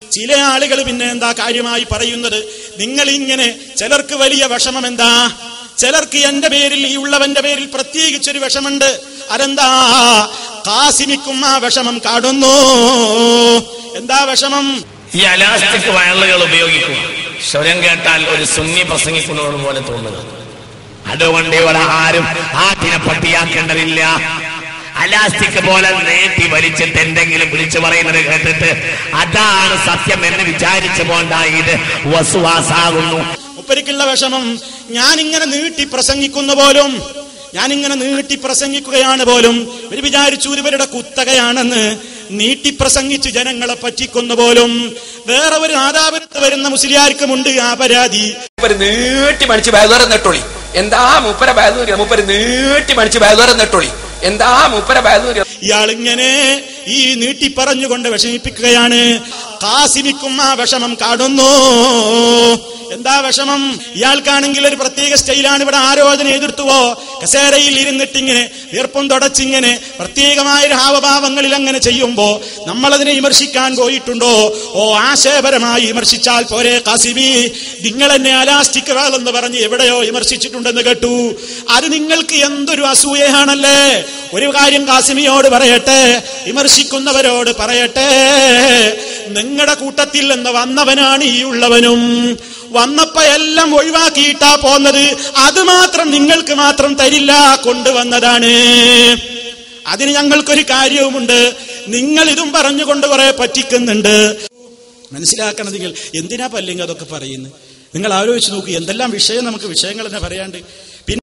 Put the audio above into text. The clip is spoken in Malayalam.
ചില ആളുകൾ പിന്നെ എന്താ കാര്യമായി പറയുന്നത്, നിങ്ങൾ ഇങ്ങനെ ചിലർക്ക് വലിയ വിഷമം എന്താ, ചിലർക്ക് എന്റെ പേരിൽ ഈ ഉള്ളവന്റെ പേരിൽ പ്രത്യേകിച്ചൊരു വിഷമുണ്ട്. അതെന്താ? ഖാസിമിക്കും ആ വിഷമം കാണുന്നു. എന്താ വിഷമം? ഈ അലാസ്റ്റിക് വയറുകൾ ഉപയോഗിക്കും. സ്വരം കേട്ടാൽ ഒരു സുന്നി പ്രസംഗിക്കുന്നത് പോലെ തോന്നുക. അതുകൊണ്ട് ഇവിടെ ആരും ആറ്റിനെ പട്ടിയാക്കേണ്ടതില്ല. അലാസ്റ്റിക് പോലെ നീട്ടി വലിച്ചിട്ട് എന്തെങ്കിലും വിളിച്ചു പറയുന്നത് കേട്ടിട്ട് അതാണ് സത്യം എന്ന് വിചാരിച്ചു പോണ്ട. ഇത് വസ്വാസാകുന്നു. മുപ്പരിക്കുള്ള വിഷമം ഞാനിങ്ങനെ നീട്ടി പ്രസംഗിക്കുന്ന പോലും, ഞാനിങ്ങനെ നീട്ടി പ്രസംഗിക്കുകയാണ് പോലും ഇവർ വിചാരിച്ചു ഇവരുടെ കുത്തകയാണെന്ന്. നീട്ടി പ്രസംഗിച്ച് ജനങ്ങളെ പറ്റിക്കുന്ന പോലും വേറെ ഒരു ആദാപുരത്ത് വരുന്ന മുസ്ലിയാർക്കുമുണ്ട് ആ പരാതി. നീട്ടി മണിച്ച് ബാധുരം നെട്ടോളി എന്താ മൂപ്പര ബാധൂര്യ, മൂപ്പര് നീട്ടി മണിച്ച് ബാധുരം നെട്ടോളി എന്താ മൂപ്പര ബാധൂര്യ. ഇയാളിങ്ങനെ ഈ നീട്ടി പറഞ്ഞുകൊണ്ട് വിഷമിപ്പിക്കുകയാണ്. ഖാസിമിക്കും ആ വിഷമം കാണുന്നു. എന്താ വിഷമം? ഇയാൾക്കാണെങ്കിൽ ഒരു പ്രത്യേക സ്റ്റൈലാണ്. ഇവിടെ ആരോധന എതിർത്തുവോ കസേരയിൽ ഇരുന്നിട്ടിങ്ങനെ വീർപ്പം തുടച്ചിങ്ങനെ പ്രത്യേകമായൊരു ഹാവഭാവങ്ങളിൽ അങ്ങനെ ചെയ്യുമ്പോ നമ്മളതിനെ വിമർശിക്കാൻ പോയിട്ടുണ്ടോ? ഓ, ആശയപരമായി വിമർശിച്ചാൽ പോരെ ഖാസിമി? നിങ്ങൾ എന്നെ അലാസ്റ്റിക് വേളെന്ന് പറഞ്ഞ് എവിടെയോ വിമർശിച്ചിട്ടുണ്ടെന്ന് കേട്ടു. അത് നിങ്ങൾക്ക് എന്തൊരു അസൂയയാണല്ലേ. ഒരു കാര്യം ഖാസിമിയോട് പറയട്ടെ, വിമർശിക്കുന്നവരോട് പറയട്ടെ, നിങ്ങളുടെ കൂട്ടത്തിൽ നിന്ന് വന്നവനാണ് ഈ ഉള്ളവനും. വന്നപ്പോ എല്ലാം ഒഴിവാക്കിയിട്ടാ പോന്നത്. അത് മാത്രം നിങ്ങൾക്ക് മാത്രം തരില്ല, കൊണ്ടുവന്നതാണ്. അതിന് ഞങ്ങൾക്കൊരു കാര്യവുമുണ്ട്. നിങ്ങൾ ഇതും പറഞ്ഞുകൊണ്ട് കുറെ പറ്റിക്കുന്നുണ്ട്. മനസ്സിലാക്കണം നിങ്ങൾ. എന്തിനാ പല്ലെങ്കിൽ അതൊക്കെ പറയുന്നത്? നിങ്ങൾ ആലോചിച്ച് നോക്കൂ, എന്തെല്ലാം വിഷയം നമുക്ക് വിഷയങ്ങൾ തന്നെ പറയാണ്ട്.